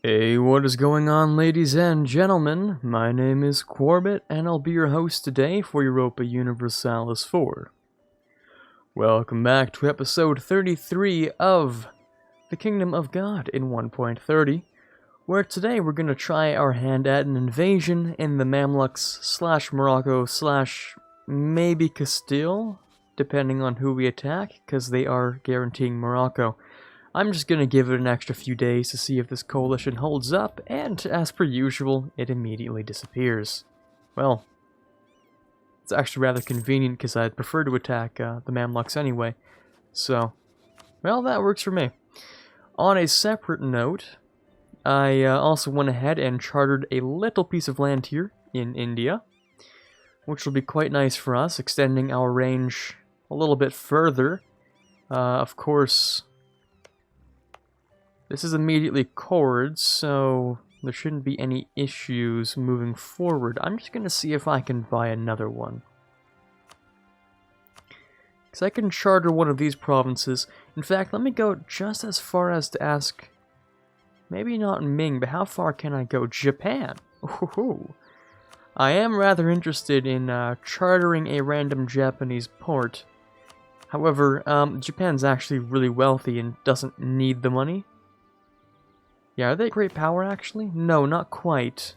Hey, what is going on, ladies and gentlemen? My name is Quarbit, and I'll be your host today for Europa Universalis 4. Welcome back to episode 33 of The Kingdom of God in 1.30, where today we're going to try our hand at an invasion in the Mamluks / Morocco / maybe Castile, depending on who we attack, because they are guaranteeing Morocco. I'm just going to give it an extra few days to see if this coalition holds up, and as per usual, it immediately disappears. Well, it's actually rather convenient because I'd prefer to attack the Mamluks anyway. So, well, that works for me. On a separate note, I also went ahead and chartered a little piece of land here in India, which will be quite nice for us, extending our range a little bit further. Of course, this is immediately chords, so there shouldn't be any issues moving forward. I'm just going to see if I can buy another one. Because I can charter one of these provinces. In fact, let me go just as far as to ask, maybe not Ming, but how far can I go? Japan! Ooh. I am rather interested in chartering a random Japanese port. However, Japan's actually really wealthy and doesn't need the money. Yeah, are they a great power, actually? No, not quite.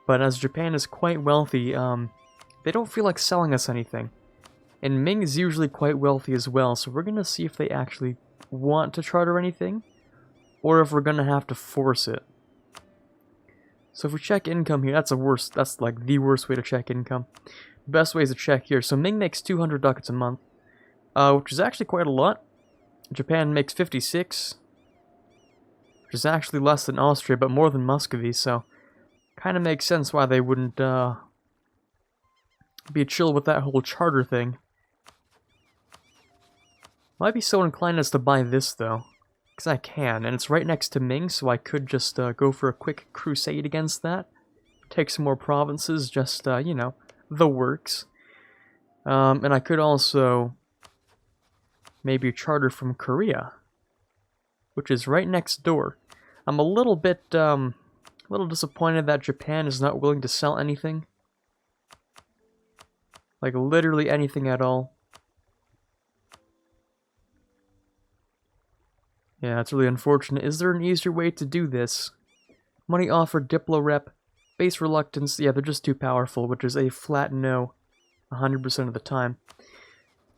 But as Japan is quite wealthy, they don't feel like selling us anything. And Ming is usually quite wealthy as well, so we're gonna see if they actually want to charter anything, or if we're gonna have to force it. So if we check income here, that's like the worst way to check income. The best way is to check here. So Ming makes 200 ducats a month, which is actually quite a lot. Japan makes 56. Which is actually less than Austria, but more than Muscovy, so kind of makes sense why they wouldn't be chill with that whole charter thing. Might be so inclined as to buy this, though, because I can, and it's right next to Ming, so I could just go for a quick crusade against that. Take some more provinces, just, you know, the works. And I could also maybe charter from Korea, which is right next door. I'm a little disappointed that Japan is not willing to sell anything. Like, literally anything at all. Yeah, it's really unfortunate. Is there an easier way to do this? Money offered, Diplo rep, base reluctance. Yeah, they're just too powerful, which is a flat no 100% of the time.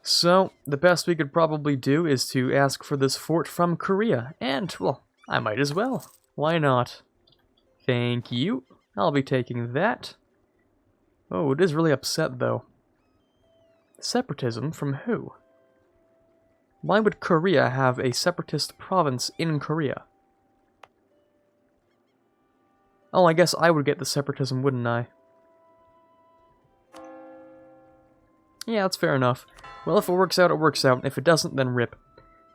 So, the best we could probably do is to ask for this fort from Korea, and, well, I might as well. Why not? Thank you. I'll be taking that. Oh, it is really upset, though. Separatism from who? Why would Korea have a separatist province in Korea? Oh, I guess I would get the separatism, wouldn't I? Yeah, that's fair enough. Well, if it works out, it works out. If it doesn't, then rip.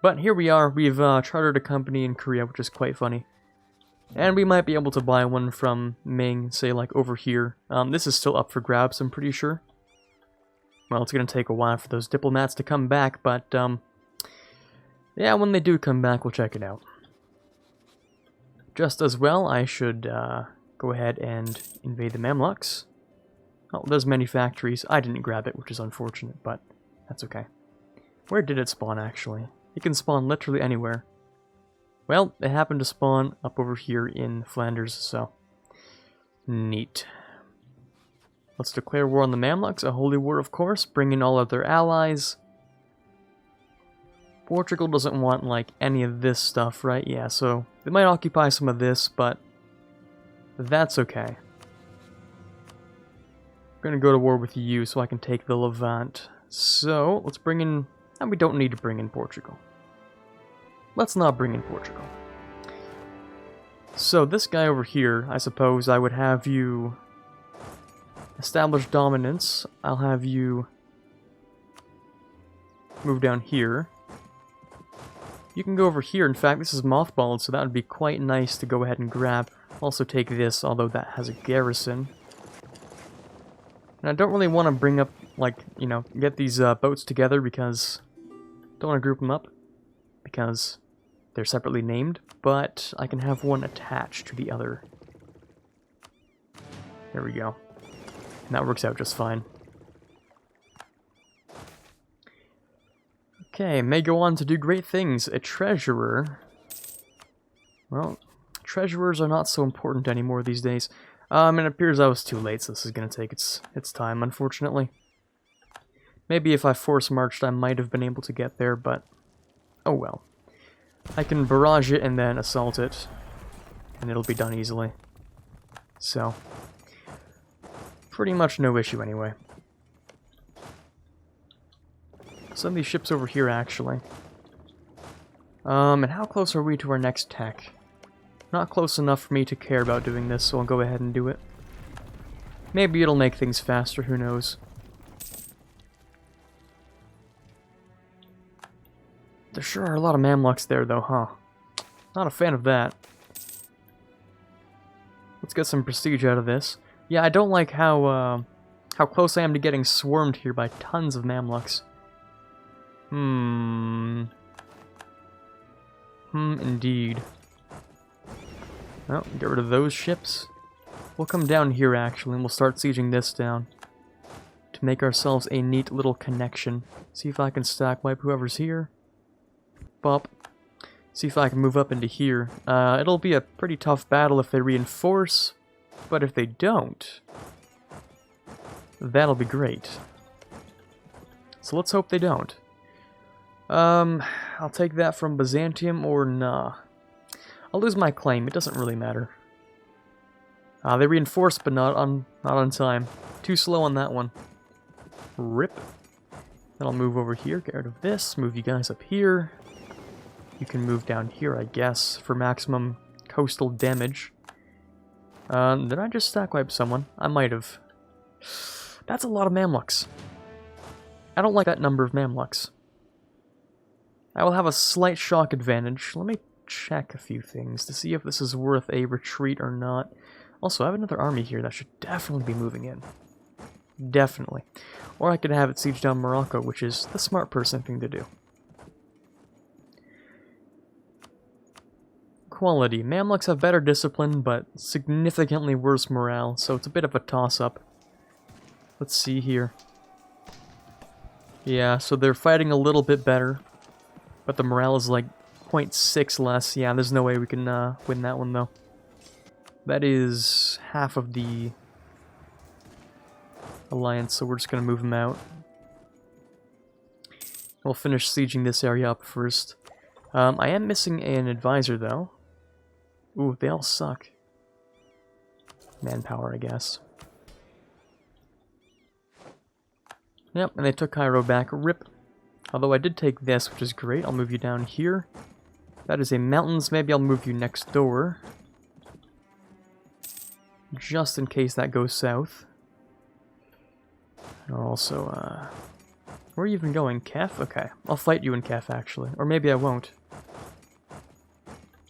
But here we are. We've chartered a company in Korea, which is quite funny. And we might be able to buy one from Ming, say, like, over here. This is still up for grabs, I'm pretty sure. Well, it's going to take a while for those diplomats to come back, but, yeah, when they do come back, we'll check it out. Just as well, I should go ahead and invade the Mamluks. Oh, there's many factories. I didn't grab it, which is unfortunate, but that's okay. Where did it spawn, actually? It can spawn literally anywhere. Well, it happened to spawn up over here in Flanders, so neat. Let's declare war on the Mamluks, a holy war, of course, bring in all of their allies. Portugal doesn't want, like, any of this stuff, right? Yeah, so they might occupy some of this, but that's okay. I'm gonna go to war with you so I can take the Levant. So, let's bring in... And we don't need to bring in Portugal. Let's not bring in Portugal. So, this guy over here, I suppose I would have you establish dominance. I'll have you move down here. You can go over here. In fact, this is mothballed, so that would be quite nice to go ahead and grab. Also take this, although that has a garrison. And I don't really want to bring up, like, you know, get these boats together because... Don't want to group them up. Because They're separately named, but I can have one attached to the other. There we go. And that works out just fine. Okay, may go on to do great things. A treasurer. Well, treasurers are not so important anymore these days. It appears I was too late, so this is going to take its time, unfortunately. Maybe if I force marched, I might have been able to get there, but oh well. I can barrage it and then assault it, and it'll be done easily. So, pretty much no issue anyway. Some of these ships over here, actually. And how close are we to our next tech? Not close enough for me to care about doing this, so I'll go ahead and do it. Maybe it'll make things faster, who knows. There sure are a lot of Mamluks there, though, huh? Not a fan of that. Let's get some prestige out of this. Yeah, I don't like how close I am to getting swarmed here by tons of Mamluks. Indeed. Well, get rid of those ships. We'll come down here, actually, and we'll start sieging this down. To make ourselves a neat little connection. See if I can stack wipe whoever's here. Bop. See if I can move up into here. It'll be a pretty tough battle if they reinforce, but if they don't, that'll be great. So let's hope they don't. I'll take that from Byzantium or nah. I'll lose my claim, it doesn't really matter. They reinforced, but not on time. Too slow on that one. Rip. Then I'll move over here, get rid of this, move you guys up here. You can move down here, I guess, for maximum coastal damage. Did I just stack wipe someone? I might have. That's a lot of Mamluks. I don't like that number of Mamluks. I will have a slight shock advantage. Let me check a few things to see if this is worth a retreat or not. Also, I have another army here that should definitely be moving in. Definitely. Or I could have it siege down Morocco, which is the smart person thing to do. Quality. Mamluks have better discipline, but significantly worse morale, so it's a bit of a toss-up. Let's see here. Yeah, so they're fighting a little bit better, but the morale is like 0.6 less. Yeah, there's no way we can win that one, though. That is half of the alliance, so we're just going to move them out. We'll finish sieging this area up first. I am missing an advisor, though. Ooh, they all suck. Manpower, I guess. Yep, and they took Cairo back. Rip. Although I did take this, which is great. I'll move you down here. That is a mountains. Maybe I'll move you next door. Just in case that goes south. And also, where are you even going? Kef? Okay. I'll fight you in Kef, actually. Or maybe I won't.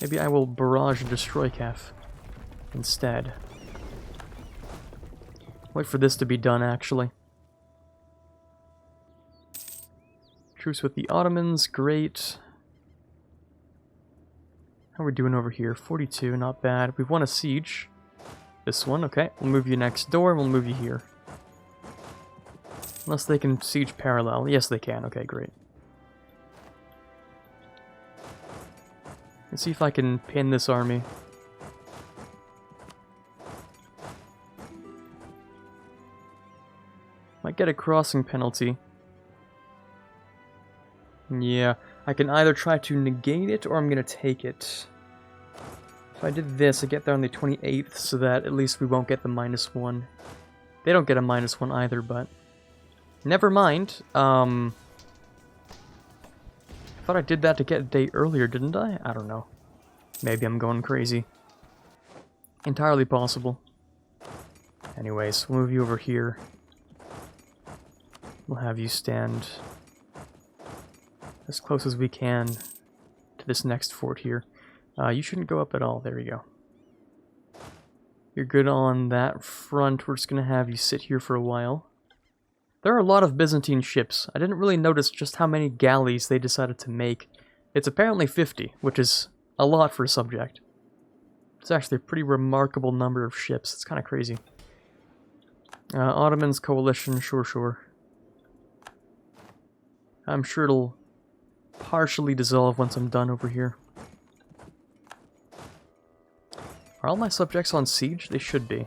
Maybe I will barrage and destroy Kef instead. Wait for this to be done, actually. Truce with the Ottomans, great. How are we doing over here? 42, not bad. We've won a siege. This one, okay. We'll move you next door, and we'll move you here. Unless they can siege parallel. Yes, they can. Okay, great. Let's see if I can pin this army. Might get a crossing penalty. Yeah, I can either try to negate it or I'm going to take it. If I did this, I get there on the 28th, so that at least we won't get the -1. They don't get a -1 either, but never mind. I thought I did that to get a day earlier, didn't I? I don't know. Maybe I'm going crazy. Entirely possible. Anyways, we'll move you over here. We'll have you stand as close as we can to this next fort here. You shouldn't go up at all. There you go. You're good on that front. We're just going to have you sit here for a while. There are a lot of Byzantine ships. I didn't really notice just how many galleys they decided to make It's apparently 50, which is a lot for a subject. It's actually a pretty remarkable number of ships. It's kind of crazy. Ottomans, coalition, sure. I'm sure it'll partially dissolve once I'm done over here. Are all my subjects on siege? They should be.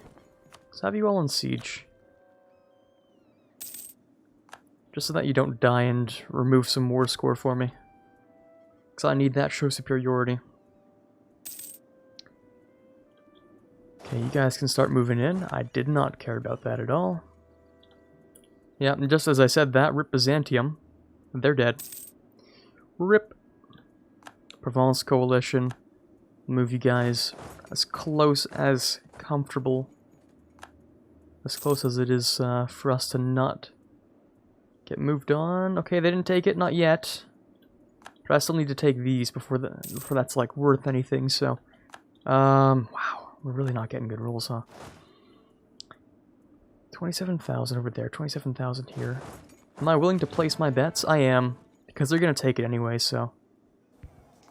Let's have you all on siege. Just so that you don't die and remove some war score for me. Because I need that show superiority. Okay, you guys can start moving in. I did not care about that at all. Yeah, and just as I said that, rip Byzantium. They're dead. Rip. Provence coalition. Move you guys as close as comfortable. As close as it is for us to not get moved on. Okay, they didn't take it, not yet. But I still need to take these before that's like worth anything, so. Wow, we're really not getting good rolls, huh? 27,000 over there, 27,000 here. Am I willing to place my bets? I am, because they're gonna take it anyway, so.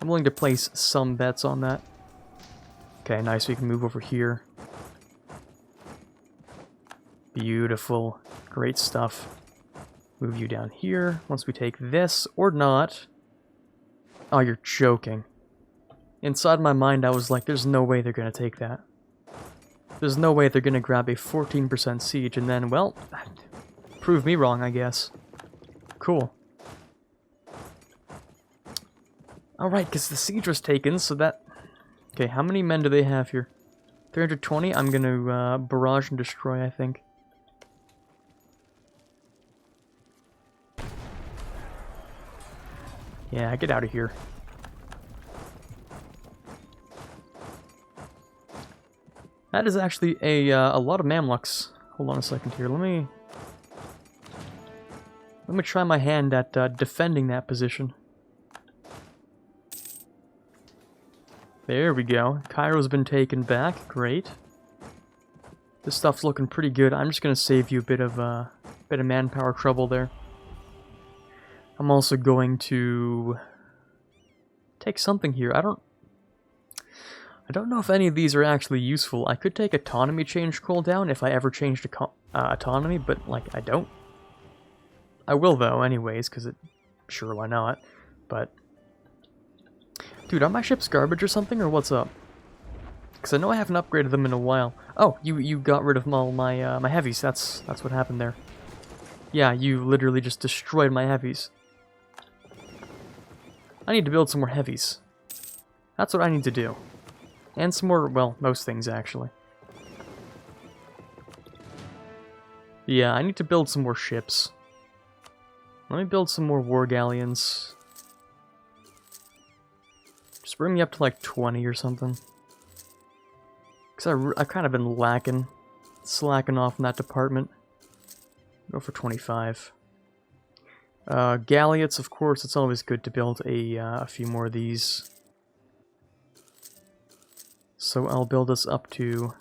I'm willing to place some bets on that. Okay, nice, we can move over here. Beautiful. Great stuff. Move you down here once we take this, or not. Oh, you're joking. Inside my mind, I was like, there's no way they're going to take that. There's no way they're going to grab a 14% siege, and then, well, prove me wrong, I guess. Cool. Alright, because the siege was taken, so that... Okay, how many men do they have here? 320? I'm going to barrage and destroy, I think. Yeah, get out of here. That is actually a lot of Mamluks. Hold on a second here. Let me try my hand at defending that position. There we go. Cairo's been taken back. Great. This stuff's looking pretty good. I'm just gonna save you a bit of manpower trouble there. I'm also going to take something here. I don't know if any of these are actually useful. I could take autonomy change cooldown if I ever changed autonomy, but like I don't. I will though, anyways, because sure, why not? But dude, are my ships garbage or something, or what's up? Because I know I haven't upgraded them in a while. Oh, you got rid of all my my heavies. That's what happened there. Yeah, you literally just destroyed my heavies. I need to build some more heavies. That's what I need to do. And some more, well, most things actually. Yeah, I need to build some more ships. Let me build some more war galleons. Just bring me up to like 20 or something. Because I've kind of been slacking off in that department. Go for 25. Galleots, of course, it's always good to build a few more of these. So I'll build us up to...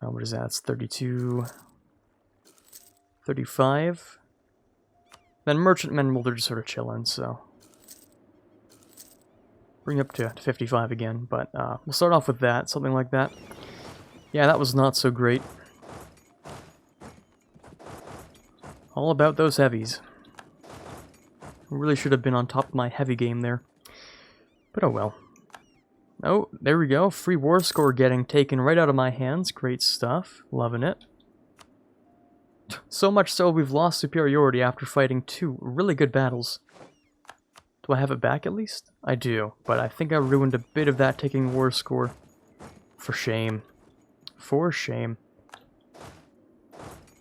what is that? It's 32... 35. Then merchantmen, well, they're just sort of chilling, so... Bring up to 55 again, but we'll start off with that, something like that. Yeah, that was not so great. All about those heavies. I really should have been on top of my heavy game there. But oh well. Oh, there we go. Free war score getting taken right out of my hands. Great stuff. Loving it. So much so we've lost superiority after fighting 2 really good battles. Do I have it back at least? I do, but I think I ruined a bit of that taking war score. For shame. For shame.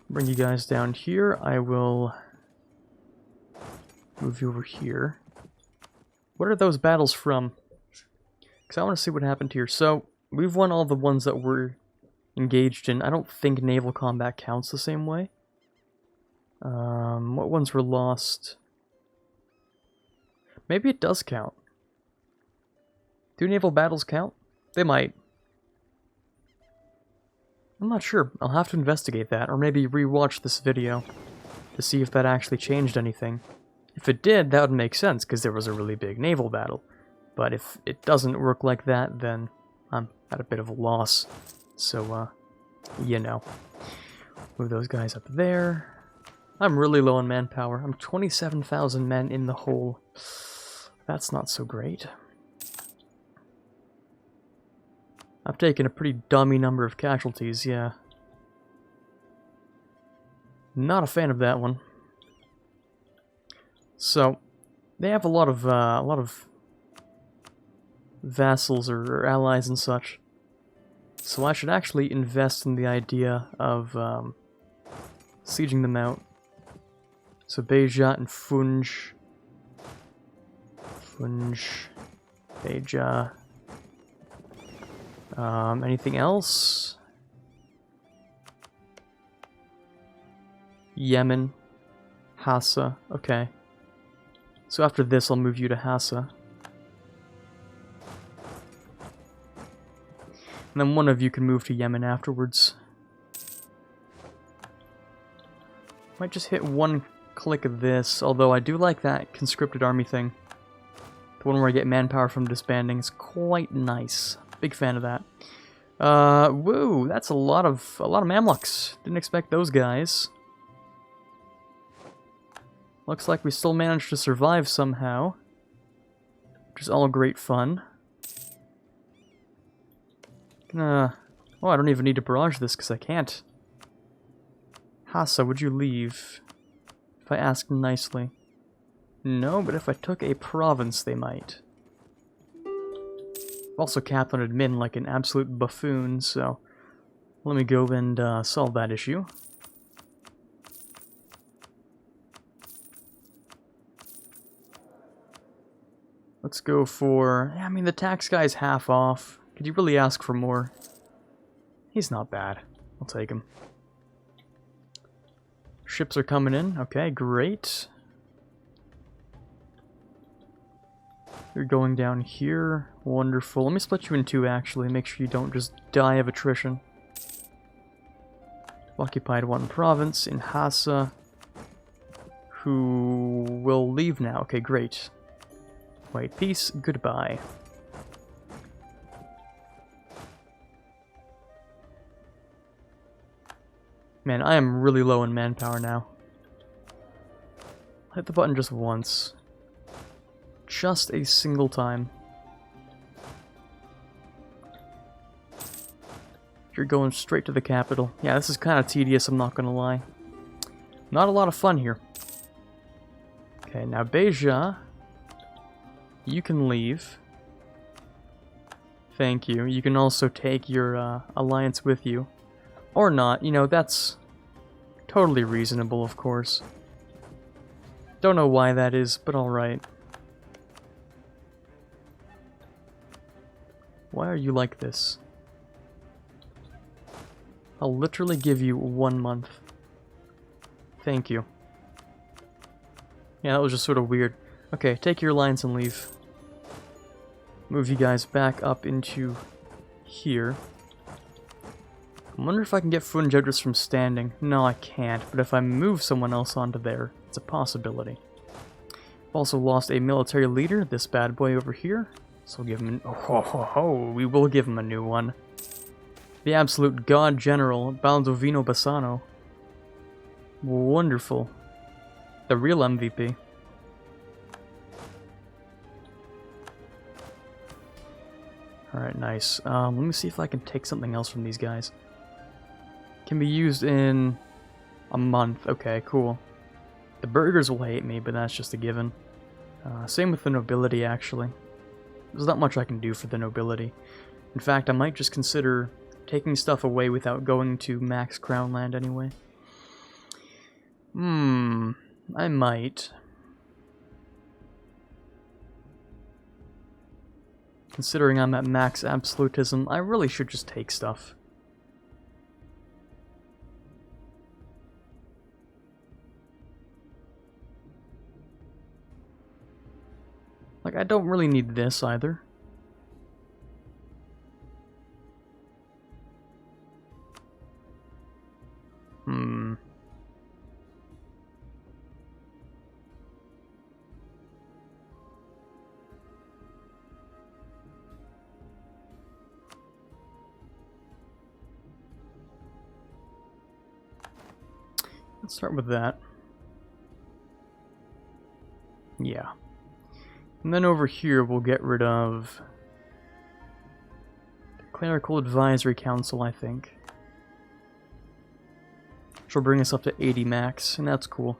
Bring you guys down here. I will move you over here. What are those battles from? Because I want to see what happened here. So, we've won all the ones that we're engaged in. I don't think naval combat counts the same way. What ones were lost? Maybe it does count. Do naval battles count? They might. I'm not sure. I'll have to investigate that, or maybe rewatch this video. to see if that actually changed anything. If it did, that would make sense, because there was a really big naval battle. But if it doesn't work like that, then I'm at a bit of a loss. So, you know. Move those guys up there. I'm really low on manpower. I'm 27,000 men in the hole. That's not so great. I've taken a pretty dummy number of casualties, yeah. Not a fan of that one. So, they have a lot of vassals or allies and such. So I should actually invest in the idea of sieging them out. So Beja and Funj. Beja. Anything else? Yemen. Hassa. Okay. So after this, I'll move you to Hassa. And then one of you can move to Yemen afterwards. Might just hit one click of this, although I do like that conscripted army thing. The one where I get manpower from disbanding is quite nice. Big fan of that. Whoa, that's a lot of Mamluks. Didn't expect those guys. Looks like we still managed to survive somehow, which is all great fun. Oh, I don't even need to barrage this because I can't. Hassa, would you leave? If I ask nicely. No, but if I took a province, they might. I've also capped on admin like an absolute buffoon, so let me go and solve that issue. Let's go for... I mean, the tax guy's half off. Could you really ask for more? He's not bad. I'll take him. Ships are coming in. Okay, great. You're going down here. Wonderful. Let me split you in two, actually. Make sure you don't just die of attrition. Occupied one province in Hassa, who will leave now. Okay, great. White peace, goodbye. Man, I am really low in manpower now. Hit the button just once. Just a single time. You're going straight to the capital. Yeah, this is kind of tedious, I'm not gonna lie. Not a lot of fun here. Okay, now Beja, you can leave. Thank you. You can also take your alliance with you. Or not, you know, that's totally reasonable, of course. Don't know why that is, but alright. Why are you like this? I'll literally give you 1 month. Thank you. Yeah, that was just sort of weird. Okay, take your alliance and leave. Move you guys back up into here. I wonder if I can get Funj just from standing. No, I can't, but if I move someone else onto there, it's a possibility. I've also lost a military leader, this bad boy over here. So we'll give him we will give him a new one. The absolute god general, Baldovino Bassano. Wonderful. The real MVP. Alright, nice. Let me see if I can take something else from these guys. Can be used in a month. Okay, cool. The burghers will hate me, but that's just a given. Same with the nobility, actually. There's not much I can do for the nobility. In fact, I might just consider taking stuff away without going to max crown land anyway. I might. Considering I'm at max absolutism, I really should just take stuff. Like, I don't really need this either. let's start with that. Yeah. And then over here we'll get rid of the Clerical Advisory Council, I think. Which will bring us up to 80 max, and that's cool.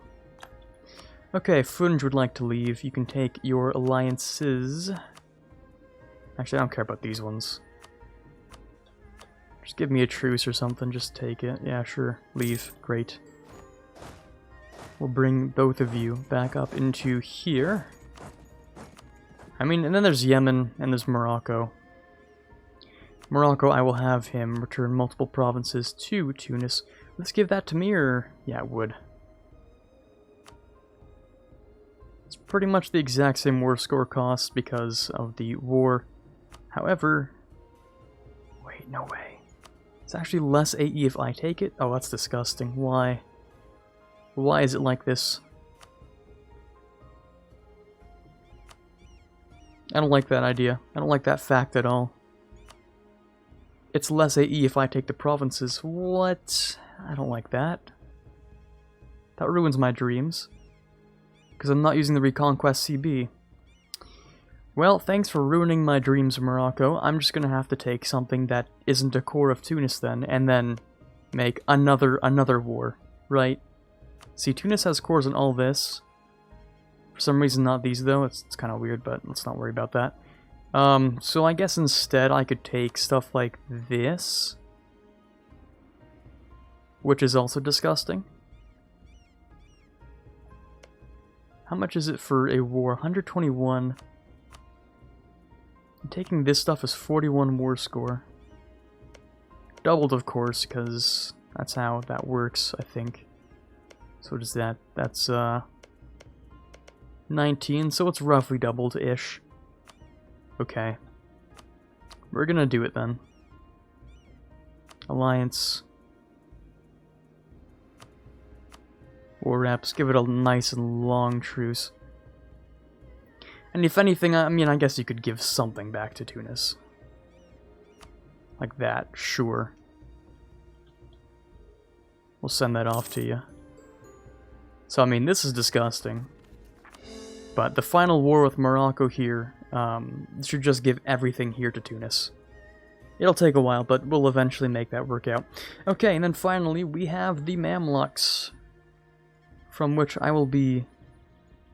Okay, Funge would like to leave. You can take your alliances. Actually, I don't care about these ones. Just give me a truce or something, just take it. Yeah, sure. Leave. Great. We'll bring both of you back up into here. I mean, and then there's Yemen, and there's Morocco. Morocco, I will have him return multiple provinces to Tunis. Let's give that to me, or... yeah, it would. It's pretty much the exact same war score cost because of the war. However... wait, no way. It's actually less AE if I take it? Oh, that's disgusting. Why? Why is it like this? I don't like that idea. I don't like that fact at all. It's less AE if I take the provinces. What? I don't like that. That ruins my dreams. Because I'm not using the Reconquest CB. Well, thanks for ruining my dreams, Morocco. I'm just gonna have to take something that isn't a core of Tunis then, and then make another war, right? See, Tunis has cores in all this. For some reason not these though, it's kind of weird, but let's not worry about that. So I guess instead I could take stuff like this, which is also disgusting. How much is it for a war? 121. Taking this stuff is 41 war score. Doubled, of course, because that's how that works, I think. So what is that? That's 19, so it's roughly doubled-ish. Okay. We're gonna do it then. Alliance. War reps, give it a nice and long truce. And if anything, I mean, I guess you could give something back to Tunis. Like that, sure. We'll send that off to you. So, I mean, this is disgusting. But the final war with Morocco here should just give everything here to Tunis. It'll take a while, but we'll eventually make that work out. Okay, and then finally, we have the Mamluks, from which I will be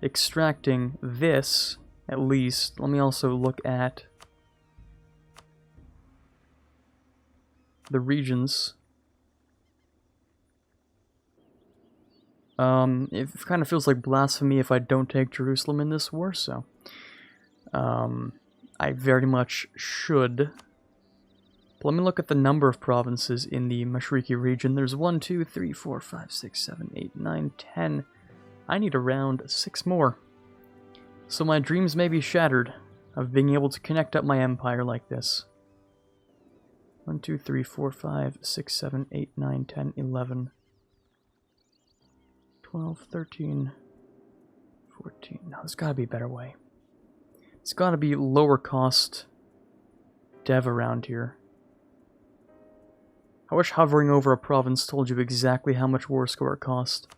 extracting this, at least. Let me also look at the regions. It kind of feels like blasphemy if I don't take Jerusalem in this war, so I very much should. But let me look at the number of provinces in the Mashriki region. There's 1, 2, 3, 4, 5, 6, 7, 8, 9, 10. I need around 6 more. So my dreams may be shattered of being able to connect up my empire like this. 1, 2, 3, 4, 5, 6, 7, 8, 9, 10, 11, 12, 13, 14. No, there's gotta be a better way. It's gotta be lower cost dev around here. I wish hovering over a province told you exactly how much war score it cost.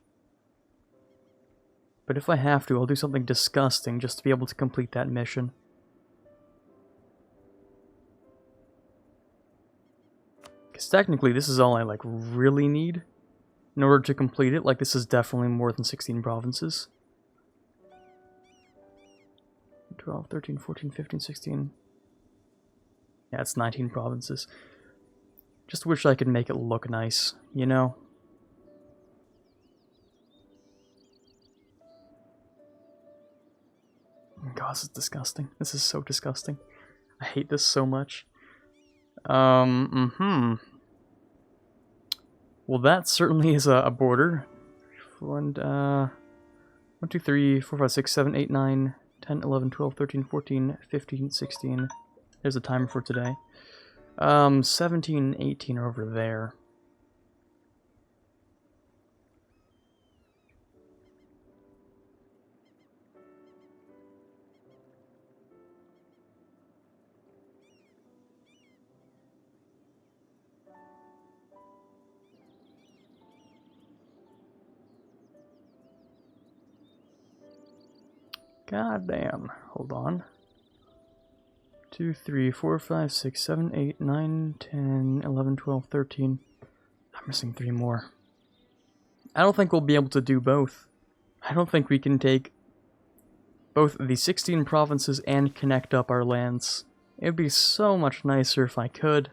But if I have to, I'll do something disgusting just to be able to complete that mission. Because technically this is all I really need in order to complete it. Like, this is definitely more than 16 provinces. 12, 13, 14, 15, 16. Yeah, it's 19 provinces. Just wish I could make it look nice, you know? God, this is disgusting. This is so disgusting. I hate this so much. Well, that certainly is a border. 1, 2, 3, 4, 5, 6, 7, 8, 9, 10, 11, 12, 13, 14, 15, 16. There's a timer for today. 17, 18 are over there. God damn. Hold on. 2, 3, 4, 5, 6, 7, 8, 9, 10, 11, 12, 13. I'm missing 3 more. I don't think we'll be able to do both. I don't think we can take both the 16 provinces and connect up our lands. It'd be so much nicer if I could,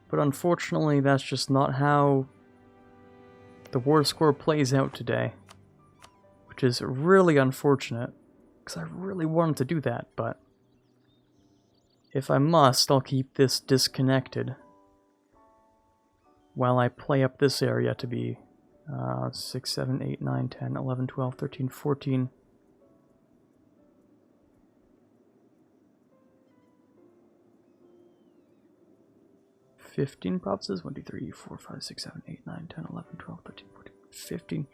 but unfortunately that's just not how the war score plays out today, which is really unfortunate, because I really wanted to do that, but if I must, I'll keep this disconnected while I play up this area to be 6, 7, 8, 9, 10, 11, 12, 13, 14. 15 provinces? 1, 2, 3, 4, 5, 6, 7, 8, 9, 10, 11, 12, 13, 14, 15.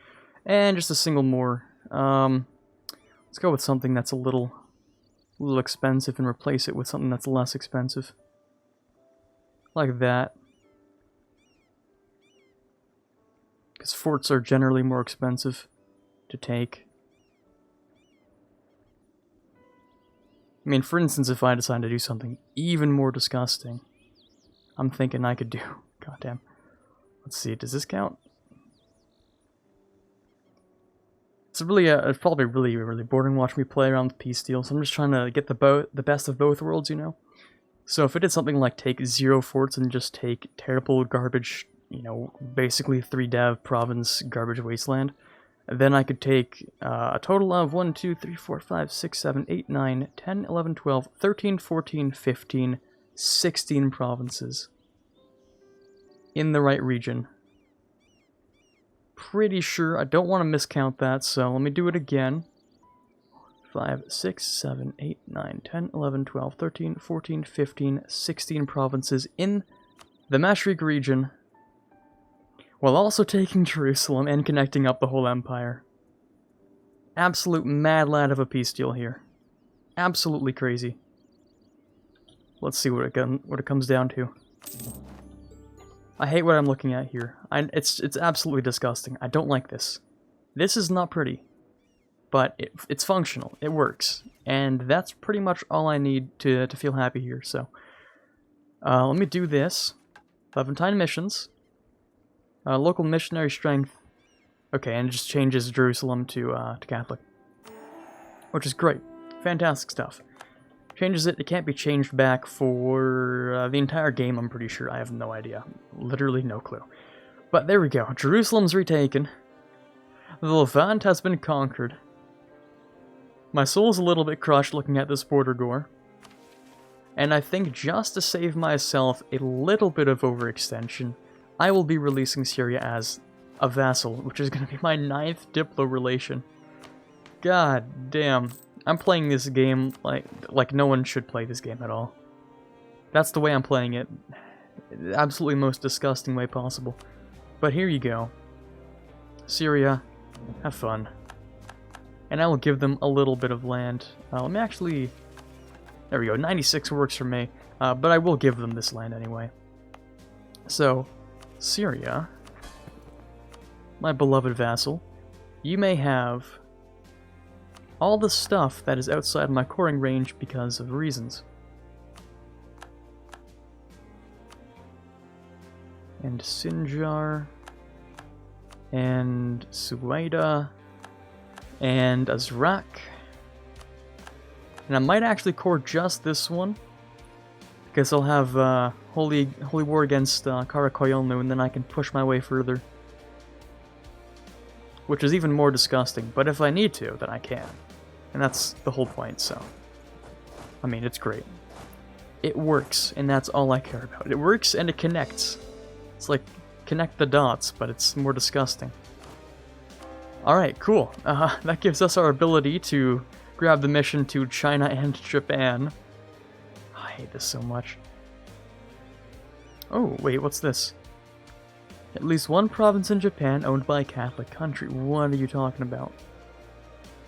And just a single more. Let's go with something that's a little expensive and replace it with something that's less expensive. Like that. Because forts are generally more expensive to take. I mean, for instance, if I decide to do something even more disgusting, I'm thinking I could do... Goddamn. Let's see, does this count? It's really it's probably really boring watching me play around with peace deals. So I'm just trying to get the best of both worlds, you know? So if I did something like take 0 forts and just take terrible garbage, you know, basically 3 dev province garbage wasteland, then I could take a total of 1, 2, 3, 4, 5, 6, 7, 8, 9, 10, 11, 12, 13, 14, 15, 16 provinces in the right region. Pretty sure, I don't want to miscount that, so let me do it again. 5, 6, 7, 8, 9, 10, 11, 12, 13, 14, 15, 16 provinces in the Mashriq region, while also taking Jerusalem and connecting up the whole empire. Absolute mad lad of a peace deal here. Absolutely crazy. Let's see what it comes down to. I hate what I'm looking at here. It's absolutely disgusting. I don't like this. This is not pretty, but it's functional. It works, and that's pretty much all I need to feel happy here. So, let me do this. Levantine missions. Local missionary strength. Okay, and it just changes Jerusalem to Catholic, which is great. Fantastic stuff. Changes it. It can't be changed back for the entire game, I'm pretty sure. I have no idea. Literally no clue. But there we go. Jerusalem's retaken. The Levant has been conquered. My soul's a little bit crushed looking at this border gore. And I think just to save myself a little bit of overextension, I will be releasing Syria as a vassal, which is going to be my 9th Diplo relation. God damn. I'm playing this game like no one should play this game at all. That's the way I'm playing it. Absolutely most disgusting way possible. But here you go. Syria, have fun. And I will give them a little bit of land. Let me actually... There we go, 96 works for me. But I will give them this land anyway. So, Syria, my beloved vassal, you may have all the stuff that is outside my coring range because of reasons. And Sinjar, and Suwaida, and Azrak. And I might actually core just this one, because I'll have Holy War against Karakoyolnu, and then I can push my way further. Which is even more disgusting, but if I need to, then I can. And that's the whole point, so... I mean, it's great. It works, and that's all I care about. It works, and it connects. It's like, connect the dots, but it's more disgusting. Alright, cool. That gives us our ability to grab the mission to China and Japan. I hate this so much. Oh, wait, what's this? At least one province in Japan owned by a Catholic country. What are you talking about?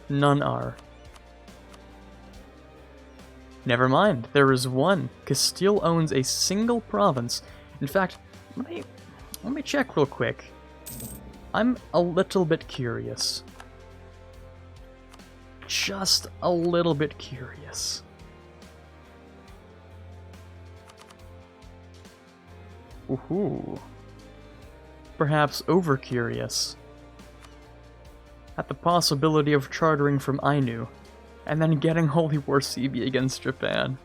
None are. Never mind, there is one. Castile owns a single province. In fact, let me check real quick. I'm a little bit curious. just a little bit curious. Ooh. Perhaps over-curious. At the possibility of chartering from Ainu, and then getting Holy War CB against Japan.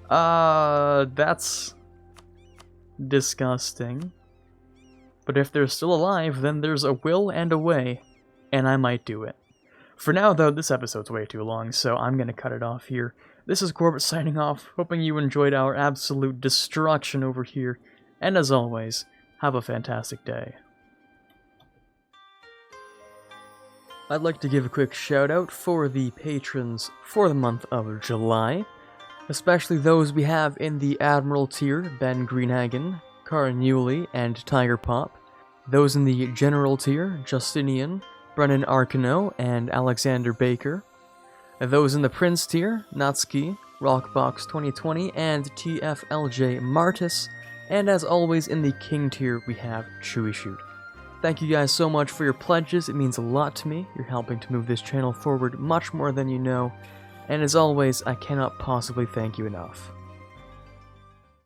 That's disgusting. But if they're still alive, then there's a will and a way, and I might do it. For now, though, this episode's way too long, so I'm gonna cut it off here. This is Quarbit signing off, hoping you enjoyed our absolute destruction over here, and as always, have a fantastic day. I'd like to give a quick shout out for the patrons for the month of July, especially those we have in the Admiral tier, Ben Greenhagen, Cara Newley, and Tiger Pop, those in the General tier, Justinian, Brennan Arcano, and Alexander Baker, those in the Prince tier, Natsuki, Rockbox 2020, and TFLJ Martis, and as always in the King tier we have Chewy Shoot. Thank you guys so much for your pledges, it means a lot to me, you're helping to move this channel forward much more than you know, and as always, I cannot possibly thank you enough.